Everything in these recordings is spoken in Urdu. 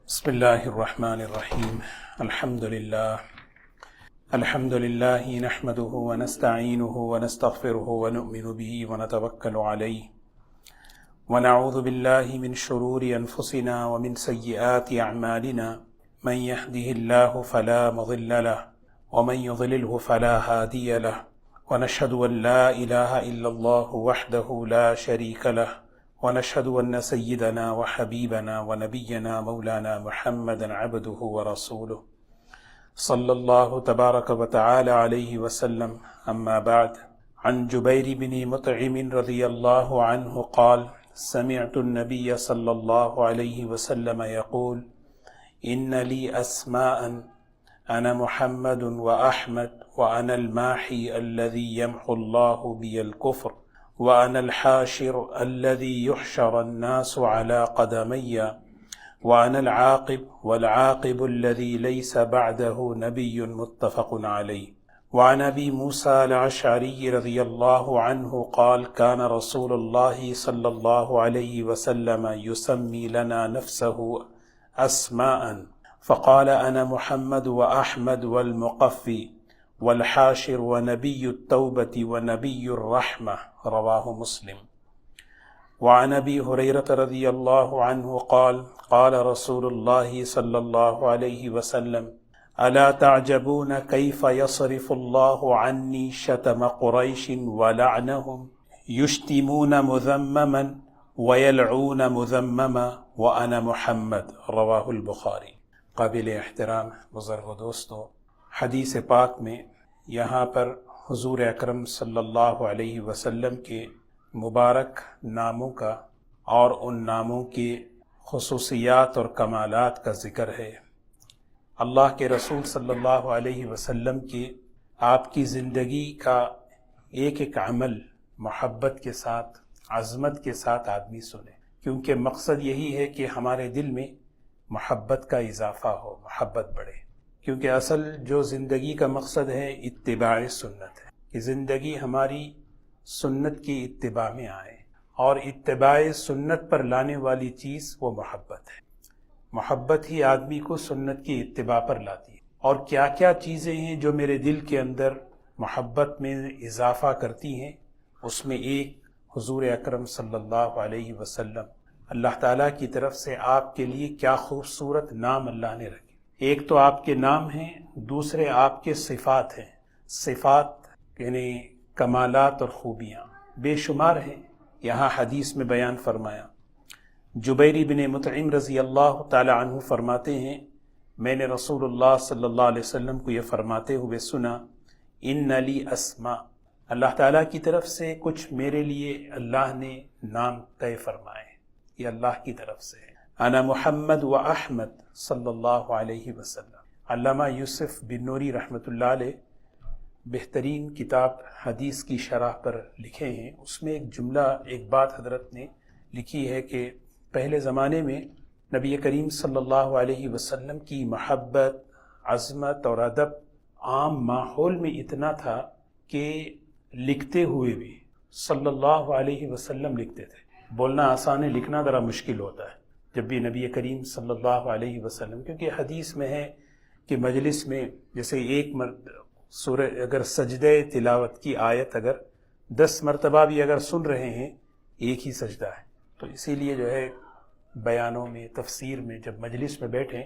بسم الله الرحمن الرحيم. الحمد لله نحمده ونستعينه ونستغفره ونؤمن به ونتوكل عليه ونعوذ بالله من شرور أنفسنا ومن سيئات أعمالنا من يهده الله فلا مضل له ومن يضلله فلا هادي له ونشهد أن لا إله إلا الله وحده لا شريك له ونشهد أن سيدنا وحبيبنا ونبينا مولانا محمدا عبده ورسوله صلى الله تبارك وتعالى عليه وسلم. أما بعد، عن جبير بن مطعم رضي الله عنه قال: سمعت النبي صلى الله عليه وسلم يقول: إن لي أسماء أنا محمد وأحمد وأنا الماحي الذي يمحو الله بي الكفر وأنا الحاشر الذي يحشر الناس على قدمي وأنا العاقب والعاقب الذي ليس بعده نبي. متفق عليه. وعن أبي موسى الأشعري رضي الله عنه قال: كان رسول الله صلى الله عليه وسلم يسمي لنا نفسه أسماء فقال: أنا محمد وأحمد والمقفي والحاشر ونبي التوبة ونبي الرحمة. رواه مسلم. وعن أبي هريرة رضي الله عنه قال: قال رسول الله صلى الله عليه وسلم: ألا تعجبون كيف يصرف الله عني شتم قريش ولعنهم يشتمون مذمما ويلعون مذمما وأنا محمد. رواه البخاری. قابل احترام بزرگ و دوستو، حدیث پاک میں یہاں پر حضور اکرم صلی اللہ علیہ وسلم کے مبارک ناموں کا اور ان ناموں کی خصوصیات اور کمالات کا ذکر ہے۔ اللہ کے رسول صلی اللہ علیہ وسلم کی آپ کی زندگی کا ایک ایک عمل محبت کے ساتھ، عظمت کے ساتھ آدمی سنے، کیونکہ مقصد یہی ہے کہ ہمارے دل میں محبت کا اضافہ ہو، محبت بڑھے، کیونکہ اصل جو زندگی کا مقصد ہے اتباع سنت ہے، کہ زندگی ہماری سنت کی اتباع میں آئے، اور اتباع سنت پر لانے والی چیز وہ محبت ہے۔ محبت ہی آدمی کو سنت کی اتباع پر لاتی ہے۔ اور کیا کیا چیزیں ہیں جو میرے دل کے اندر محبت میں اضافہ کرتی ہیں، اس میں ایک حضور اکرم صلی اللہ علیہ وسلم، اللہ تعالیٰ کی طرف سے آپ کے لیے کیا خوبصورت نام اللہ نے رکھے۔ ایک تو آپ کے نام ہیں، دوسرے آپ کے صفات ہیں۔ صفات یعنی کمالات اور خوبیاں بے شمار ہیں، یہاں حدیث میں بیان فرمایا۔ جبیر بن مطعم رضی اللہ تعالی عنہ فرماتے ہیں، میں نے رسول اللہ صلی اللہ علیہ وسلم کو یہ فرماتے ہوئے سنا: ان لی اسماء، اللہ تعالیٰ کی طرف سے کچھ میرے لیے اللہ نے نام طے فرمائے، یہ اللہ کی طرف سے ہے۔ انا محمد و احمد صلی اللہ علیہ وسلم۔ علامہ یوسف بن نوری رحمۃ اللہ علیہ بہترین کتاب حدیث کی شرح پر لکھے ہیں، اس میں ایک جملہ، ایک بات حضرت نے لکھی ہے کہ پہلے زمانے میں نبی کریم صلی اللہ علیہ وسلم کی محبت، عظمت اور ادب عام ماحول میں اتنا تھا کہ لکھتے ہوئے بھی صلی اللہ علیہ وسلم لکھتے تھے۔ بولنا آسان ہے، لکھنا ذرا مشکل ہوتا ہے جب بھی نبی کریم صلی اللہ علیہ وسلم، کیونکہ حدیث میں ہے کہ مجلس میں جیسے ایک سورہ اگر سجدہ تلاوت کی آیت اگر 10 مرتبہ بھی اگر سن رہے ہیں، ایک ہی سجدہ ہے، تو اسی لیے جو ہے بیانوں میں، تفسیر میں جب مجلس میں بیٹھیں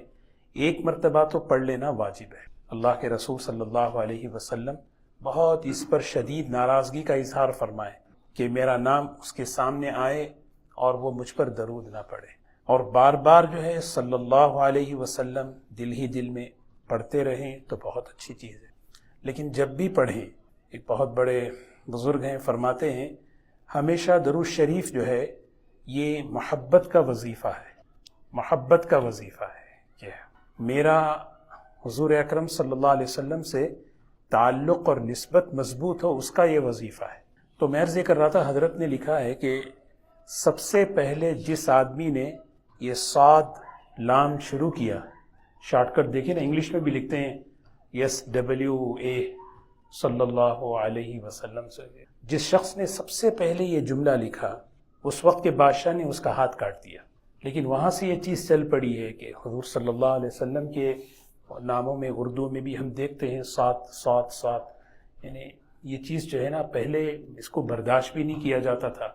ایک مرتبہ تو پڑھ لینا واجب ہے۔ اللہ کے رسول صلی اللہ علیہ وسلم بہت اس پر شدید ناراضگی کا اظہار فرمائے کہ میرا نام اس کے سامنے آئے اور وہ مجھ پر درود نہ پڑھے، اور بار بار جو ہے صلی اللہ علیہ وسلم دل ہی دل میں پڑھتے رہیں تو بہت اچھی چیز ہے، لیکن جب بھی پڑھیں، ایک بہت بڑے بزرگ ہیں فرماتے ہیں، ہمیشہ درود شریف جو ہے یہ محبت کا وظیفہ ہے، محبت کا وظیفہ ہے کہ میرا حضور اکرم صلی اللہ علیہ وسلم سے تعلق اور نسبت مضبوط ہو، اس کا یہ وظیفہ ہے۔ تو میں عرض یہ کر رہا تھا، حضرت نے لکھا ہے کہ سب سے پہلے جس آدمی نے یہ صاد لام شروع کیا، شارٹ کٹ دیکھیں نا، انگلش میں بھی لکھتے ہیں SWA صلی اللہ علیہ وسلم سے، جس شخص نے سب سے پہلے یہ جملہ لکھا، اس وقت کے بادشاہ نے اس کا ہاتھ کاٹ دیا، لیکن وہاں سے یہ چیز چل پڑی ہے کہ حضور صلی اللہ علیہ وسلم کے ناموں میں اردو میں بھی ہم دیکھتے ہیں سات، یعنی یہ چیز جو ہے نا پہلے اس کو برداشت بھی نہیں کیا جاتا تھا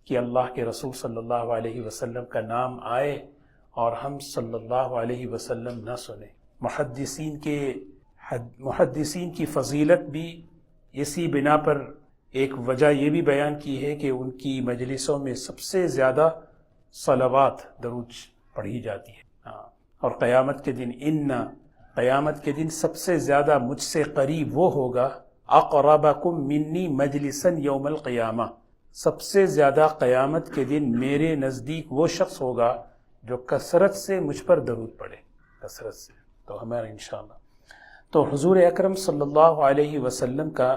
کہ اللہ کے رسول صلی اللہ علیہ وسلم کا نام آئے اور ہم صلی اللہ علیہ وسلم نہ سنیں۔ محدثین کی فضیلت بھی اسی بنا پر ایک وجہ یہ بھی بیان کی ہے کہ ان کی مجلسوں میں سب سے زیادہ صلوات درود پڑھی جاتی ہے، اور قیامت کے دن سب سے زیادہ مجھ سے قریب وہ ہوگا اقربکم منی مجلسا یوم القیامہ، سب سے زیادہ قیامت کے دن میرے نزدیک وہ شخص ہوگا جو کثرت سے مجھ پر درود پڑھے، کثرت سے۔ تو ہمارا انشاءاللہ تو حضور اکرم صلی اللہ علیہ وسلم کا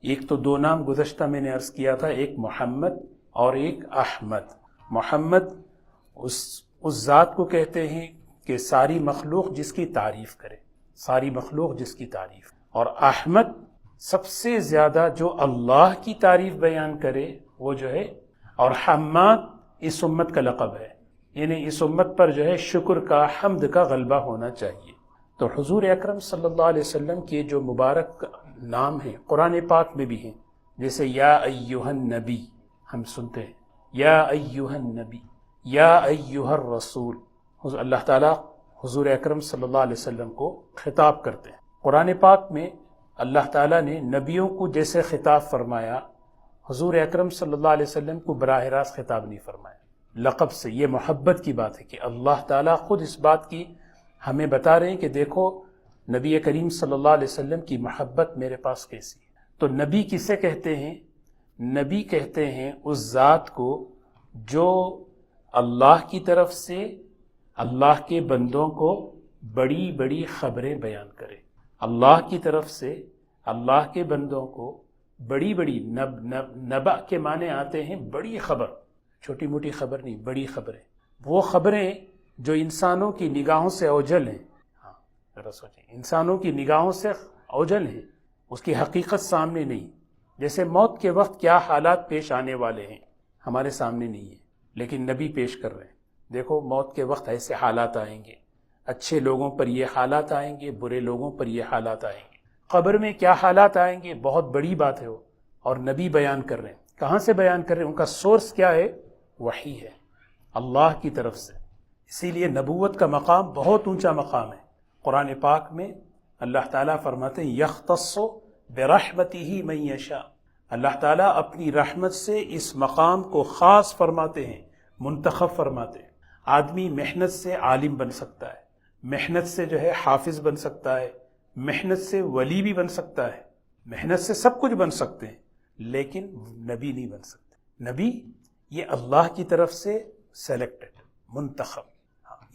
ایک تو دو نام گزشتہ میں نے عرض کیا تھا، ایک محمد اور ایک احمد۔ محمد اس ذات کو کہتے ہیں کہ ساری مخلوق جس کی تعریف کرے، ساری مخلوق جس کی تعریف، اور احمد سب سے زیادہ جو اللہ کی تعریف بیان کرے وہ جو ہے، اور حماد اس امت کا لقب ہے، یعنی اس امت پر جو ہے شکر کا، حمد کا غلبہ ہونا چاہیے۔ تو حضور اکرم صلی اللہ علیہ وسلم کے جو مبارک نام ہیں قرآن پاک میں بھی ہیں، جیسے یا ایہا النبی ہم سنتے ہیں، یا ایہا النبی، یا ایہا الرسول، اللہ تعالیٰ حضور اکرم صلی اللہ علیہ وسلم کو خطاب کرتے ہیں۔ قرآن پاک میں اللہ تعالیٰ نے نبیوں کو جیسے خطاب فرمایا، حضور اکرم صلی اللہ علیہ وسلم کو براہ راست خطاب نہیں فرمایا، لقب سے۔ یہ محبت کی بات ہے کہ اللہ تعالیٰ خود اس بات کی ہمیں بتا رہے ہیں کہ دیکھو نبی کریم صلی اللہ علیہ وسلم کی محبت میرے پاس کیسی ہے۔ تو نبی کسے کہتے ہیں؟ نبی کہتے ہیں اس ذات کو جو اللہ کی طرف سے اللہ کے بندوں کو بڑی بڑی خبریں بیان کرے، اللہ کی طرف سے اللہ کے بندوں کو بڑی بڑی نبأ کے معنی آتے ہیں بڑی خبر، چھوٹی موٹی خبر نہیں، بڑی خبریں، وہ خبریں جو انسانوں کی نگاہوں سے اوجھل ہیں۔ ذرا سوچیں، انسانوں کی نگاہوں سے اوجھل ہیں، اس کی حقیقت سامنے نہیں۔ جیسے موت کے وقت کیا حالات پیش آنے والے ہیں ہمارے سامنے نہیں ہے، لیکن نبی پیش کر رہے ہیں، دیکھو موت کے وقت ایسے حالات آئیں گے، اچھے لوگوں پر یہ حالات آئیں گے، برے لوگوں پر یہ حالات آئیں گے۔ قبر میں کیا حالات آئیں گے، بہت بڑی بات ہے وہ، اور نبی بیان کر رہے ہیں۔ کہاں سے بیان کر رہے ہیں؟ ان کا سورس کیا ہے؟ وحی ہے، اللہ کی طرف سے۔ اسی لیے نبوت کا مقام بہت اونچا مقام ہے۔ قرآن پاک میں اللہ تعالیٰ فرماتے ہیں یختص برحمتہ من یشاء، اللہ تعالیٰ اپنی رحمت سے اس مقام کو خاص فرماتے ہیں، منتخب فرماتے ہیں۔ آدمی محنت سے عالم بن سکتا ہے، محنت سے جو ہے حافظ بن سکتا ہے، محنت سے ولی بھی بن سکتا ہے، محنت سے سب کچھ بن سکتے ہیں، لیکن نبی نہیں بن سکتے۔ نبی یہ اللہ کی طرف سے سلیکٹڈ، منتخب،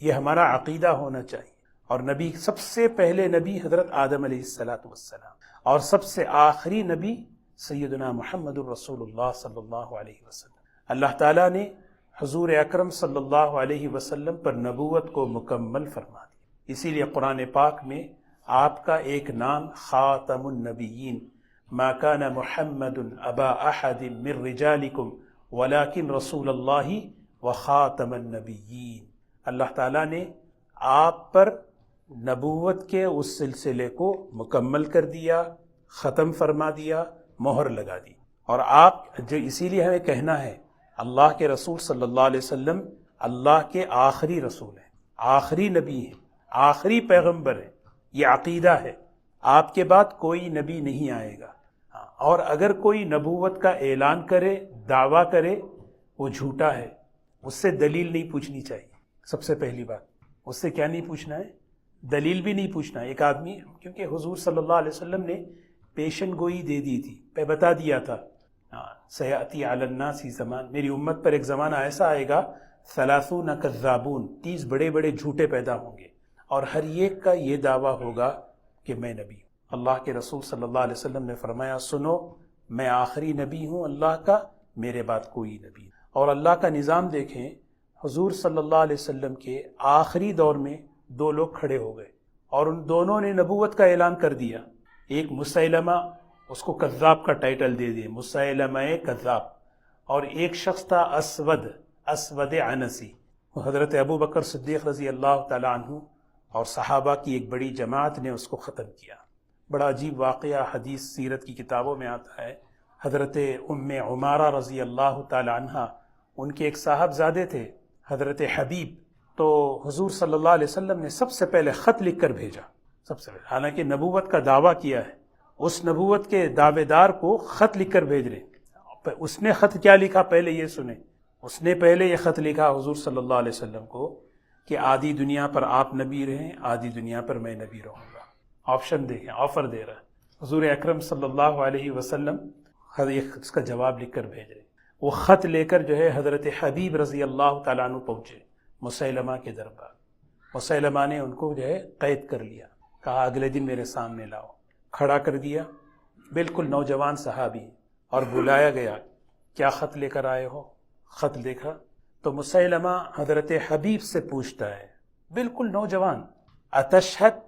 یہ ہمارا عقیدہ ہونا چاہیے۔ اور نبی سب سے پہلے نبی حضرت آدم علیہ السلام، اور سب سے آخری نبی سیدنا محمد الرسول اللہ صلی اللہ علیہ وسلم۔ اللہ تعالیٰ نے حضور اکرم صلی اللہ علیہ وسلم پر نبوت کو مکمل فرما دی۔ اسی لیے قرآن پاک میں آپ کا ایک نام خاتم النبیین، ما کان محمد ابا احد من رجالکم ولکن رسول اللہ وخاتم النبیین۔ اللہ تعالیٰ نے آپ پر نبوت کے اس سلسلے کو مکمل کر دیا، ختم فرما دیا، مہر لگا دی۔ اور آپ جو اسی لیے ہمیں کہنا ہے اللہ کے رسول صلی اللہ علیہ وسلم اللہ کے آخری رسول ہیں، آخری نبی ہیں، آخری پیغمبر ہیں، یہ عقیدہ ہے۔ آپ کے بعد کوئی نبی نہیں آئے گا، اور اگر کوئی نبوت کا اعلان کرے، دعویٰ کرے، وہ جھوٹا ہے، اس سے دلیل نہیں پوچھنی چاہیے۔ سب سے پہلی بات اس سے کیا نہیں پوچھنا ہے؟ دلیل بھی نہیں پوچھنا ہے۔ ایک آدمی، کیونکہ حضور صلی اللہ علیہ وسلم نے پیشن گوئی دے دی تھی، پہ بتا دیا تھا، سیاتی علی الناس زمان، میری امت پر ایک زمانہ ایسا آئے گا 30 کذابون، 30 بڑے بڑے جھوٹے پیدا ہوں گے، اور ہر ایک کا یہ دعویٰ ہوگا کہ میں نبی ہوں۔ اللہ کے رسول صلی اللہ علیہ وسلم نے فرمایا سنو، میں آخری نبی ہوں اللہ کا، میرے بعد کوئی نبی نہیں۔ اور اللہ کا نظام دیکھیں، حضور صلی اللہ علیہ وسلم کے آخری دور میں 2 لوگ کھڑے ہو گئے، اور ان دونوں نے نبوت کا اعلان کر دیا۔ ایک مسیلمہ، اس کو کذاب کا ٹائٹل دے دیے، مسیلمہ کذاب، اور ایک شخص تھا اسود عنسی، وہ حضرت ابو بکر صدیق رضی اللہ تعالیٰ عنہ اور صحابہ کی ایک بڑی جماعت نے اس کو ختم کیا۔ بڑا عجیب واقعہ حدیث سیرت کی کتابوں میں آتا ہے۔ حضرت ام عمارہ رضی اللہ تعالیٰ عنہ، ان کے ایک صاحبزادے تھے حضرت حبیب، تو حضور صلی اللہ علیہ وسلم نے سب سے پہلے خط لکھ کر بھیجا، سب سے پہلے، حالانکہ نبوت کا دعویٰ کیا ہے، اس نبوت کے دعوے دار کو خط لکھ کر بھیج رہے۔ اس نے خط کیا لکھا پہلے یہ سنیں۔ اس نے پہلے یہ خط لکھا حضور صلی اللہ علیہ وسلم کو کہ آدھی دنیا پر آپ نبی رہیں، آدھی دنیا پر میں نبی رہوں گا۔ آپشن دیکھیں، آفر دے رہا ہے حضور اکرم صلی اللہ علیہ وسلم، اس کا جواب لکھ کر بھیج رہے۔ وہ خط لے کر جو ہے حضرت حبیب رضی اللہ تعالیٰ عنہ پہنچے مسیلمہ کے دربار۔ مسیلمہ نے ان کو جو ہے قید کر لیا، کہا اگلے دن میرے سامنے لاؤ۔ کھڑا کر دیا، بالکل نوجوان صحابی، اور بلایا گیا، کیا خط لے کر آئے ہو؟ خط دیکھا تو مسیلمہ حضرت حبیب سے پوچھتا ہے، بالکل نوجوان، اتشہد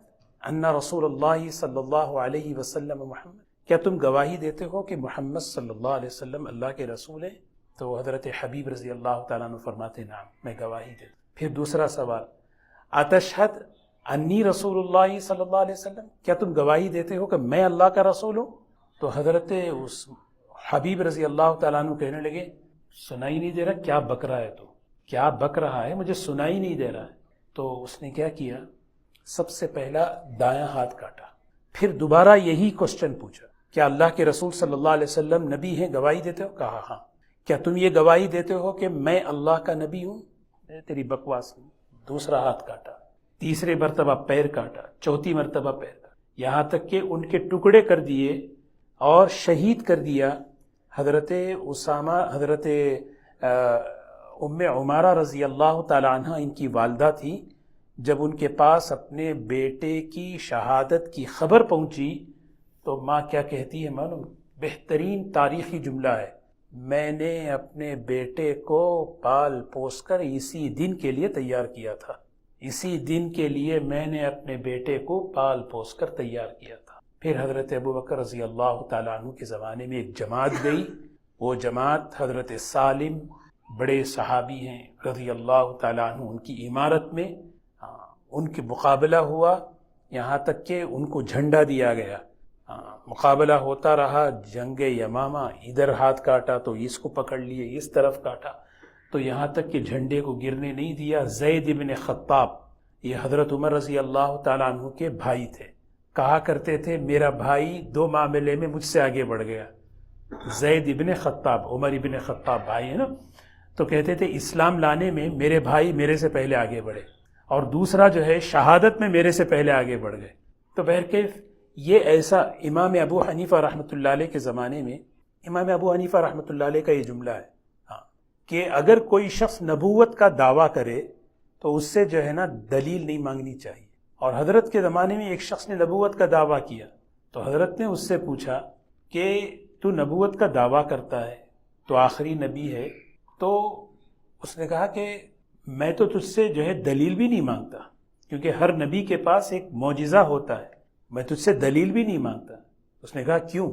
ان رسول اللہ صلی اللہ علیہ وسلم محمد، کیا تم گواہی دیتے ہو کہ محمد صلی اللہ علیہ وسلم اللہ کے رسول ہیں؟ تو حضرت حبیب رضی اللہ تعالیٰ عنہ فرماتے نعم، میں گواہی دیتا۔ پھر دوسرا سوال، اتشہد انی رسول اللہ صلی اللہ علیہ وسلم، کیا تم گواہی دیتے ہو کہ میں اللہ کا رسول ہوں؟ تو حضرت اس حبیب رضی اللہ تعالیٰ عنہ کہنے لگے، سنائی نہیں دے رہا، کیا بک رہا ہے تو، کیا بک رہا ہے، مجھے سنائی نہیں دے رہا ہے۔ تو اس نے کیا کیا، سب سے پہلا دایاں ہاتھ کاٹا، پھر دوبارہ یہی کوسچن پوچھا، کیا اللہ کے رسول صلی اللہ علیہ وسلم نبی ہیں، گواہی دیتے ہو؟ کہا ہاں۔ کیا تم یہ گواہی دیتے ہو کہ میں اللہ کا نبی ہوں؟ تیری بکواس نہیں۔ دوسرا ہاتھ کاٹا، تیسرے مرتبہ پیر کاٹا، چوتھی مرتبہ پیر کاٹا، یہاں تک کہ ان کے ٹکڑے کر دیے اور شہید کر دیا۔ حضرت اسامہ، حضرت ام عمارہ رضی اللہ تعالی عنہ ان کی والدہ تھی، جب ان کے پاس اپنے بیٹے کی شہادت کی خبر پہنچی تو ماں کیا کہتی ہے معلوم؟ بہترین تاریخی جملہ ہے، میں نے اپنے بیٹے کو پال پوس کر اسی دن کے لیے تیار کیا تھا، اسی دن کے لیے میں نے اپنے بیٹے کو پال پوس کر تیار کیا تھا۔ پھر حضرت ابو بکر رضی اللہ تعالیٰ عنہ کے زمانے میں ایک جماعت گئی، وہ جماعت حضرت سالم، بڑے صحابی ہیں رضی اللہ تعالیٰ عنہ، ان کی عمارت میں ان کے مقابلہ ہوا، یہاں تک کہ ان کو جھنڈا دیا گیا۔ مقابلہ ہوتا رہا، جنگ یمامہ، ادھر ہاتھ کاٹا تو اس کو پکڑ لیے، اس طرف کاٹا، تو یہاں تک کہ جھنڈے کو گرنے نہیں دیا۔ زید بن خطاب، یہ حضرت عمر رضی اللہ تعالیٰ عنہ کے بھائی تھے، کہا کرتے تھے میرا بھائی دو معاملے میں مجھ سے آگے بڑھ گیا۔ زید ابن خطاب، عمر ابن خطاب بھائی ہے نا، تو کہتے تھے اسلام لانے میں میرے بھائی میرے سے پہلے آگے بڑھے، اور دوسرا جو ہے شہادت میں میرے سے پہلے آگے بڑھ گئے۔ تو بہرکیف یہ ایسا امام ابو حنیفہ رحمۃ اللہ علیہ کے زمانے میں، امام ابو حنیفہ رحمۃ اللہ علیہ کا یہ جملہ ہے کہ اگر کوئی شخص نبوت کا دعویٰ کرے تو اس سے جو ہے نا دلیل نہیں مانگنی چاہیے۔ اور حضرت کے زمانے میں ایک شخص نے نبوت کا دعویٰ کیا تو حضرت نے اس سے پوچھا کہ تو نبوت کا دعویٰ کرتا ہے تو آخری نبی ہے، تو اس نے کہا کہ میں تو تجھ سے جو ہے دلیل بھی نہیں مانگتا، کیونکہ ہر نبی کے پاس ایک معجزہ ہوتا ہے، میں تجھ سے دلیل بھی نہیں مانگتا۔ اس نے کہا کیوں؟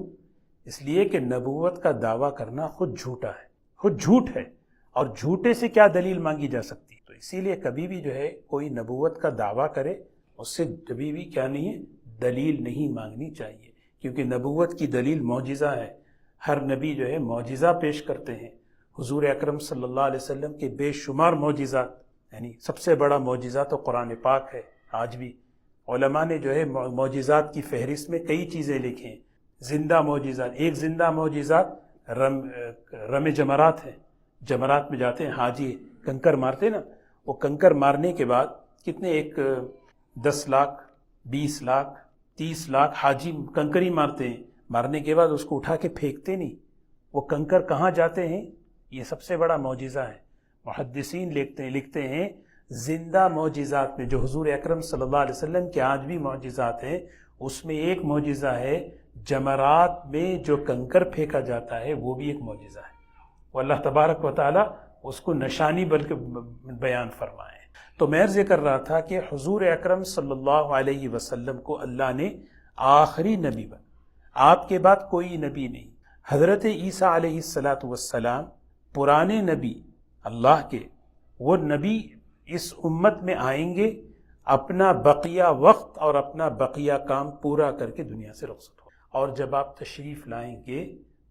اس لیے کہ نبوت کا دعویٰ کرنا خود جھوٹا ہے، خود جھوٹ ہے، اور جھوٹے سے کیا دلیل مانگی جا سکتی؟ تو اسی لیے کبھی بھی جو ہے کوئی نبوت کا دعویٰ کرے اس سے کبھی بھی کیا نہیں ہے، دلیل نہیں مانگنی چاہیے، کیونکہ نبوت کی دلیل معجزہ ہے، ہر نبی جو ہے معجزہ پیش کرتے ہیں۔ حضور اکرم صلی اللہ علیہ وسلم کے بے شمار معجزات، یعنی سب سے بڑا معجزہ تو قرآن پاک ہے۔ آج بھی علماء نے جو ہے معجزات کی فہرست میں کئی چیزیں لکھی ہیں، زندہ معجزات۔ ایک زندہ معجزات رم جمرات ہے، جمرات میں جاتے ہیں حاجی، کنکر مارتے نا، وہ کنکر مارنے کے بعد کتنے، ایک 10 لاکھ 20 لاکھ 30 لاکھ حاجی کنکر ہی مارتے ہیں، مارنے کے بعد اس کو اٹھا کے پھینکتے نہیں، وہ کنکر کہاں جاتے ہیں؟ یہ سب سے بڑا معجزہ ہے۔ محدثین لکھتے ہیں زندہ معجزات میں جو حضور اکرم صلی اللہ علیہ وسلم کے آج بھی معجزات ہیں، اس میں ایک معجزہ ہے جمرات میں جو کنکر پھینکا جاتا ہے، وہ بھی ایک معجزہ ہے، وہ اللہ تبارک و تعالی اس کو نشانی بلکہ بیان فرمائے۔ تو میں عرض کر رہا تھا کہ حضور اکرم صلی اللہ علیہ وسلم کو اللہ نے آخری نبی بنا، آپ کے بعد کوئی نبی نہیں۔ حضرت عیسیٰ علیہ الصلاۃ والسلام پرانے نبی اللہ کے، وہ نبی اس امت میں آئیں گے، اپنا بقیہ وقت اور اپنا بقیہ کام پورا کر کے دنیا سے رخصت ہو، اور جب آپ تشریف لائیں گے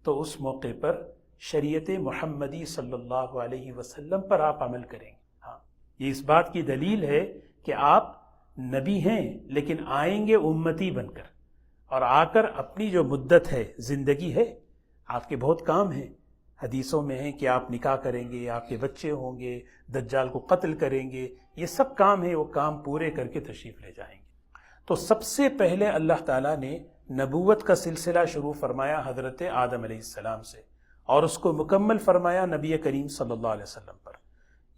تو اس موقع پر شریعت محمدی صلی اللہ علیہ وسلم پر آپ عمل کریں گے۔ ہاں، یہ اس بات کی دلیل ہے کہ آپ نبی ہیں لیکن آئیں گے امتی بن کر، اور آ کر اپنی جو مدت ہے، زندگی ہے، آپ کے بہت کام ہیں۔ حدیثوں میں ہے کہ آپ نکاح کریں گے، آپ کے بچے ہوں گے، دجال کو قتل کریں گے، یہ سب کام ہیں، وہ کام پورے کر کے تشریف لے جائیں گے۔ تو سب سے پہلے اللہ تعالیٰ نے نبوت کا سلسلہ شروع فرمایا حضرت آدم علیہ السلام سے، اور اس کو مکمل فرمایا نبی کریم صلی اللہ علیہ وسلم پر۔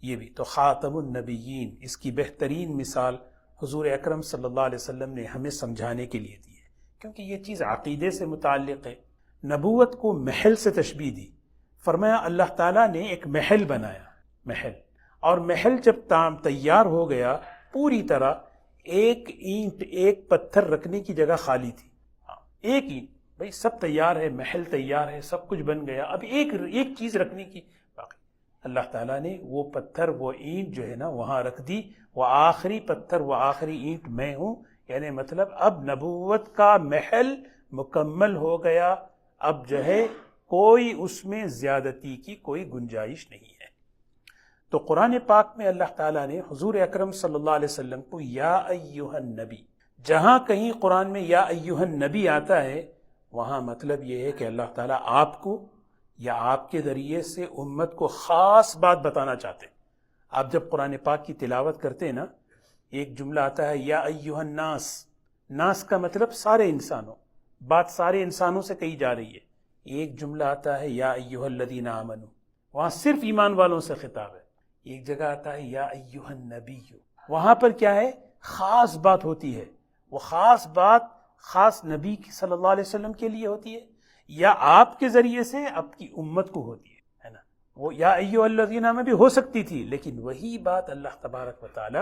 یہ بھی تو خاتم النبیین، اس کی بہترین مثال حضور اکرم صلی اللہ علیہ وسلم نے ہمیں سمجھانے کے لیے دی ہے، کیونکہ یہ چیز عقیدے سے متعلق ہے۔ نبوت کو محل سے تشبیہ دی، فرمایا اللہ تعالیٰ نے ایک محل بنایا، محل، اور محل جب تیار ہو گیا پوری طرح، ایک اینٹ ایک پتھر رکھنے کی جگہ خالی تھی، ایک اینٹ، بھائی سب تیار ہے، محل تیار ہے، سب کچھ بن گیا، اب ایک چیز رکھنے کی باقی۔ اللہ تعالیٰ نے وہ پتھر، وہ اینٹ جو ہے نا وہاں رکھ دی، وہ آخری پتھر، وہ آخری اینٹ میں ہوں، یعنی مطلب اب نبوت کا محل مکمل ہو گیا، اب جو ہے کوئی اس میں زیادتی کی کوئی گنجائش نہیں ہے۔ تو قرآن پاک میں اللہ تعالیٰ نے حضور اکرم صلی اللہ علیہ وسلم کو یا ایھا النبی، جہاں کہیں قرآن میں یا ایھا النبی آتا ہے، وہاں مطلب یہ ہے کہ اللہ تعالیٰ آپ کو یا آپ کے ذریعے سے امت کو خاص بات بتانا چاہتے ہیں۔ آپ جب قرآن پاک کی تلاوت کرتے ہیں نا، ایک جملہ آتا ہے یا ایھا الناس، ناس کا مطلب سارے انسانوں، بات سارے انسانوں سے کہی جا رہی ہے۔ ایک جملہ آتا ہے یا ایھا الذین آمنوا، وہاں صرف ایمان والوں سے خطاب ہے۔ ایک جگہ آتا ہے یا ایھا النبی، وہاں پر کیا ہے، خاص بات ہوتی ہے، وہ خاص بات خاص نبی صلی اللہ علیہ وسلم کے لیے ہوتی ہے، یا آپ کے ذریعے سے آپ کی امت کو ہوتی ہے نا۔ وہ یا ایھا الذین آمنوا بھی ہو سکتی تھی، لیکن وہی بات اللہ تبارک و تعالی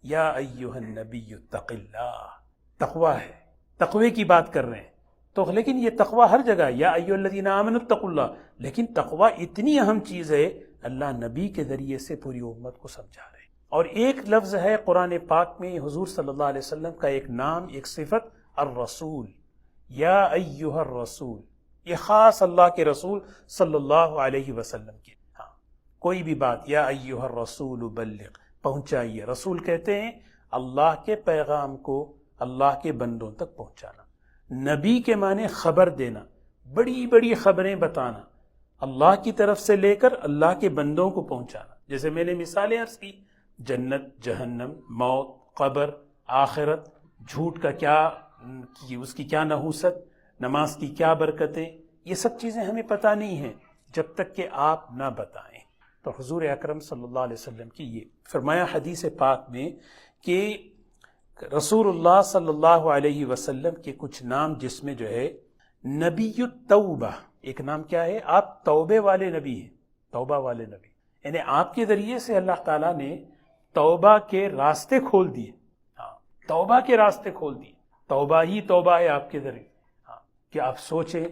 یا ایھا النبی اتق اللہ، تقوی ہے، تقوی کی بات کر رہے ہیں۔ تو لیکن یہ تقوی ہر جگہ، یا ایھا الذین آمنوا اتقوا اللہ، لیکن تقوی اتنی اہم چیز ہے، اللہ نبی کے ذریعے سے پوری امت کو سمجھا رہے ہیں۔ اور ایک لفظ ہے قرآن پاک میں حضور صلی اللہ علیہ وسلم کا ایک نام، ایک صفت، الرسول، یا ایھا الرسول، یہ خاص اللہ کے رسول صلی اللہ علیہ وسلم کی۔ ہاں، کوئی بھی بات یا ایھا الرسول بلغ، پہنچائیے۔ رسول کہتے ہیں اللہ کے پیغام کو اللہ کے بندوں تک پہنچانا۔ نبی کے معنی خبر دینا، بڑی بڑی خبریں بتانا، اللہ کی طرف سے لے کر اللہ کے بندوں کو پہنچانا۔ جیسے میں نے مثالیں عرض کی، جنت، جہنم، موت، قبر، آخرت، جھوٹ کا کیا، اس کی کیا نحوست، نماز کی کیا برکتیں، یہ سب چیزیں ہمیں پتہ نہیں ہیں جب تک کہ آپ نہ بتائیں۔ تو حضور اکرم صلی اللہ علیہ وسلم کی یہ فرمایا حدیث پاک میں کہ رسول اللہ صلی اللہ علیہ وسلم کے کچھ نام، جس میں جو ہے نبی التوبہ، ایک نام کیا ہے، آپ توبے والے نبی ہیں، توبہ والے نبی، یعنی آپ کے ذریعے سے اللہ تعالیٰ نے توبہ کے راستے کھول دیے۔ ہاں، توبہ کے راستے کھول دیے، توبہ ہی توبہ ہے آپ کے ذریعے۔ ہاں، کہ آپ سوچیں،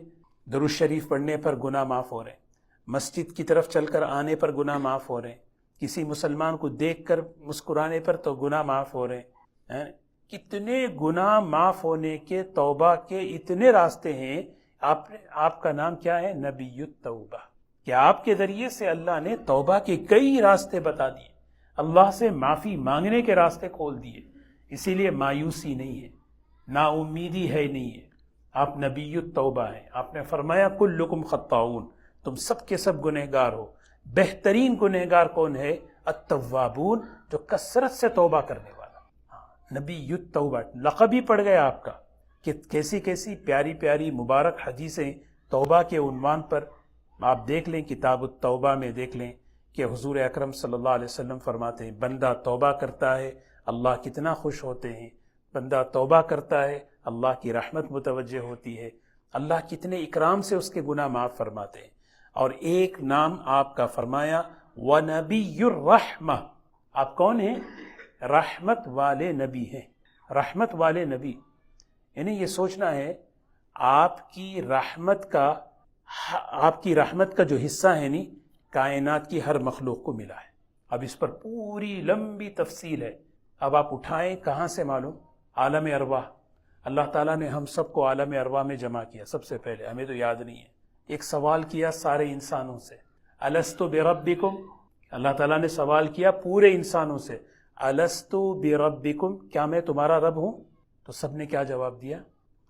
درود شریف پڑھنے پر گناہ معاف ہو رہے ہیں، مسجد کی طرف چل کر آنے پر گناہ معاف ہو رہے ہیں، کسی مسلمان کو دیکھ کر مسکرانے پر تو گناہ معاف ہو رہے ہیں۔ کتنے گناہ معاف ہونے کے، توبہ کے اتنے راستے ہیں۔ آپ کا نام کیا ہے، نبی التوبہ، کہ آپ کے ذریعے سے اللہ نے توبہ کے کئی راستے بتا دیے، اللہ سے معافی مانگنے کے راستے کھول دیے۔ اسی لیے مایوسی نہیں ہے، نا امیدی ہے نہیں ہے، آپ نبی التوبہ ہیں۔ آپ نے فرمایا کلکم خطاؤون، تم سب کے سب گنہگار ہو، بہترین گنہگار کون ہے، التوابون، جو کثرت سے توبہ کرنے والا۔ نبی التوبہ لقب ہی پڑ گیا آپ کا، کہ کیسی کیسی پیاری پیاری مبارک حدیثیں توبہ کے عنوان پر آپ دیکھ لیں، کتاب التوبہ میں دیکھ لیں کہ حضور اکرم صلی اللہ علیہ وسلم فرماتے ہیں بندہ توبہ کرتا ہے اللہ کتنا خوش ہوتے ہیں، بندہ توبہ کرتا ہے اللہ کی رحمت متوجہ ہوتی ہے، اللہ کتنے اکرام سے اس کے گناہ معاف فرماتے ہیں۔ اور ایک نام آپ کا فرمایا وَنَبِيُّ الرَّحْمَةِ، آپ کون ہیں، رحمت والے نبی ہیں، رحمت والے نبی، یعنی یہ سوچنا ہے آپ کی رحمت کا جو حصہ ہے نہیں، کائنات کی ہر مخلوق کو ملا ہے۔ اب اس پر پوری لمبی تفصیل ہے. اب آپ اٹھائیں کہاں سے معلوم؟ عالم ارواح. اللہ تعالیٰ نے ہم سب کو عالم ارواح میں جمع کیا. سب سے پہلے ہمیں تو یاد نہیں ہے, ایک سوال کیا سارے انسانوں سے, الست بربکم. اللہ تعالیٰ نے سوال کیا پورے انسانوں سے, الست بربکم, کیا میں تمہارا رب ہوں؟ تو سب نے کیا جواب دیا؟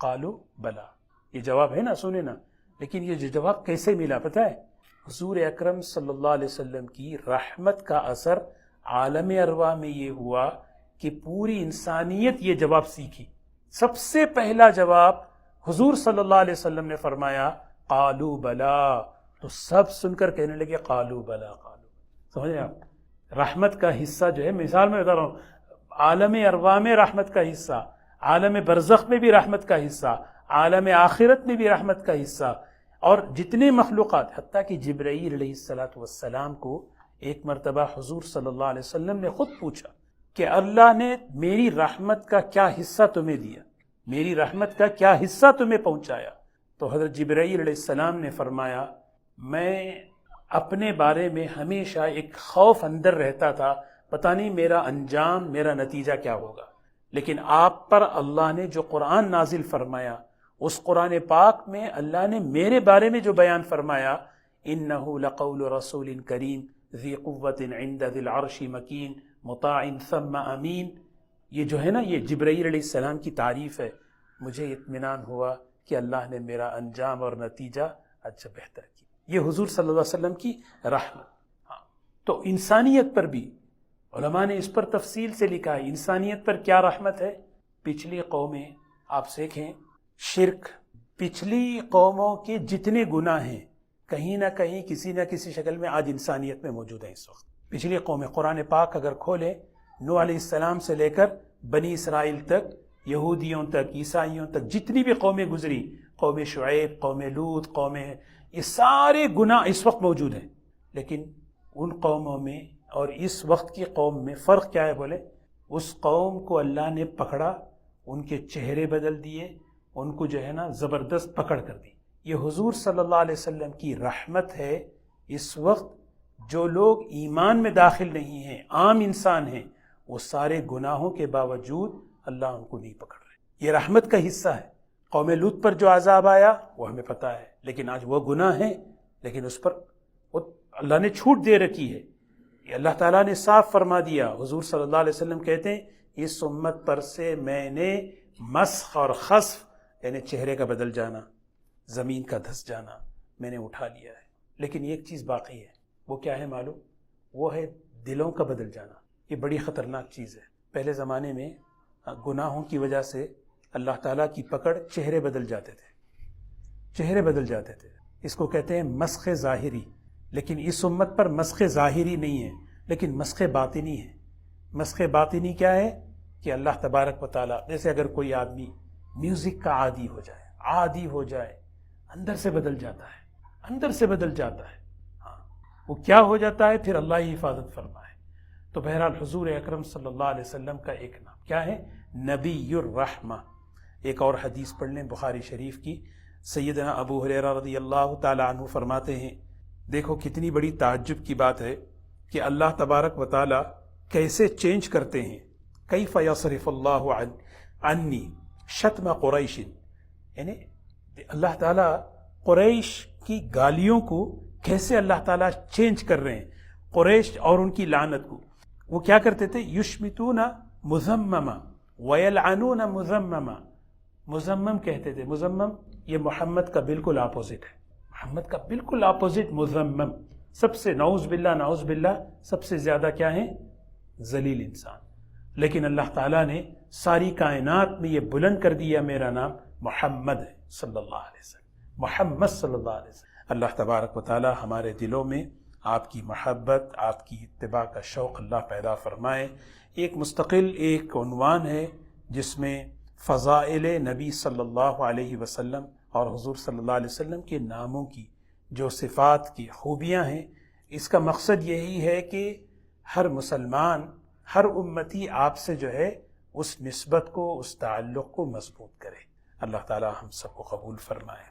قالوا بلا. یہ جواب ہے نا, سنے نا. لیکن یہ جواب کیسے ملا پتہ ہے؟ حضور اکرم صلی اللہ علیہ وسلم کی رحمت کا اثر عالم ارواح میں یہ ہوا کہ پوری انسانیت یہ جواب سیکھی. سب سے پہلا جواب حضور صلی اللہ علیہ وسلم نے فرمایا قالوا بلا. تو سب سن کر کہنے لگے قالوا بلا قالوا. سمجھے آپ؟ رحمت کا حصہ جو ہے, مثال میں بتا رہا ہوں, عالم ارواح میں رحمت کا حصہ, عالم برزخ میں بھی رحمت کا حصہ, عالم آخرت میں بھی رحمت کا حصہ, اور جتنے مخلوقات, حتیٰ کہ جبرائیل علیہ السلام کو ایک مرتبہ حضور صلی اللہ علیہ وسلم نے خود پوچھا کہ اللہ نے میری رحمت کا کیا حصہ تمہیں دیا, میری رحمت کا کیا حصہ تمہیں پہنچایا؟ تو حضرت جبرائیل علیہ السلام نے فرمایا میں اپنے بارے میں ہمیشہ ایک خوف اندر رہتا تھا, پتہ نہیں میرا انجام, میرا نتیجہ کیا ہوگا. لیکن آپ پر اللہ نے جو قرآن نازل فرمایا, اس قرآن پاک میں اللہ نے میرے بارے میں جو بیان فرمایا, انہ لقول رسول کریم ذی قوت عند ذی العرش مکین مطاع ثم امین. یہ جو ہے نا, یہ جبرائیل علیہ السلام کی تعریف ہے. مجھے اطمینان ہوا کہ اللہ نے میرا انجام اور نتیجہ اچھا بہتر کیا. یہ حضور صلی اللہ علیہ وسلم کی رحمت. ہاں, تو انسانیت پر بھی علماء نے اس پر تفصیل سے لکھا ہے انسانیت پر کیا رحمت ہے. پچھلی قومیں آپ دیکھیں, شرک, پچھلی قوموں کے جتنے گناہ ہیں کہیں نہ کہیں کسی نہ کسی شکل میں آج انسانیت میں موجود ہیں. اس وقت پچھلی قومیں, قرآن پاک اگر کھولیں, نوح علیہ السلام سے لے کر بنی اسرائیل تک, یہودیوں تک, عیسائیوں تک, جتنی بھی قومیں گزری, قوم شعیب, قوم لوط, یہ سارے گناہ اس وقت موجود ہیں. لیکن ان قوموں میں اور اس وقت کی قوم میں فرق کیا ہے بولے؟ اس قوم کو اللہ نے پکڑا, ان کے چہرے بدل دیے, ان کو جو ہے نا زبردست پکڑ کر دی. یہ حضور صلی اللہ علیہ وسلم کی رحمت ہے. اس وقت جو لوگ ایمان میں داخل نہیں ہیں, عام انسان ہیں, وہ سارے گناہوں کے باوجود اللہ ان کو نہیں پکڑ رہے. یہ رحمت کا حصہ ہے. قوم لوط پر جو عذاب آیا وہ ہمیں پتہ ہے, لیکن آج وہ گناہ ہیں, لیکن اس پر اللہ نے چھوٹ دے رکھی ہے. یہ اللہ تعالیٰ نے صاف فرما دیا. حضور صلی اللہ علیہ وسلم کہتے ہیں اس امت پر سے میں نے مسخ اور خسف, یعنی چہرے کا بدل جانا, زمین کا دھس جانا, میں نے اٹھا لیا ہے. لیکن ایک چیز باقی ہے, وہ کیا ہے معلوم؟ وہ ہے دلوں کا بدل جانا. یہ بڑی خطرناک چیز ہے. پہلے زمانے میں گناہوں کی وجہ سے اللہ تعالیٰ کی پکڑ, چہرے بدل جاتے تھے, چہرے بدل جاتے تھے. اس کو کہتے ہیں مسخ ظاہری. لیکن اس امت پر مسخ ظاہری نہیں ہے, لیکن مسخ باطنی ہے. مسخ باطنی کیا ہے کہ اللہ تبارک و تعالیٰ, جیسے اگر کوئی آدمی میوزک کا عادی ہو جائے, اندر سے بدل جاتا ہے, اندر سے بدل جاتا ہے. ہاں, وہ کیا ہو جاتا ہے؟ پھر اللہ ہی حفاظت فرمائے. تو بہرحال حضور اکرم صلی اللہ علیہ وسلم کا ایک نام کیا ہے؟ نبی الرحمہ. ایک اور حدیث پڑھ لیں بخاری شریف کی. سیدنا ابو ہریرہ رضی اللہ تعالی عنہ فرماتے ہیں, دیکھو کتنی بڑی تعجب کی بات ہے کہ اللہ تبارک و تعالی کیسے چینج کرتے ہیں. کیف یصرف اللہ عنی شتم قریش, یعنی اللہ تعالیٰ قریش کی گالیوں کو کیسے اللہ تعالیٰ چینج کر رہے ہیں, قریش اور ان کی لعنت کو. وہ کیا کرتے تھے؟ یشمتون مذمما ویلعنون مذمما. مذمم کہتے تھے. مذمم یہ محمد کا بالکل اپوزٹ ہے, محمد کا بالکل اپوزٹ مذمم. سب سے نعوذ باللہ سب سے زیادہ کیا ہیں؟ ذلیل انسان. لیکن اللہ تعالیٰ نے ساری کائنات میں یہ بلند کر دیا, میرا نام محمد ہے صلی اللہ علیہ وسلم, محمد صلی اللہ علیہ وسلم. اللہ تبارک و تعالیٰ ہمارے دلوں میں آپ کی محبت, آپ کی اتباع کا شوق اللہ پیدا فرمائے. ایک مستقل ایک عنوان ہے جس میں فضائل نبی صلی اللہ علیہ وسلم اور حضور صلی اللہ علیہ وسلم کے ناموں کی جو صفات کی خوبیاں ہیں, اس کا مقصد یہی ہے کہ ہر مسلمان, ہر امتی آپ سے جو ہے اس نسبت کو, اس تعلق کو مضبوط کرے. اللہ تعالی ہم سب کو قبول فرمائے.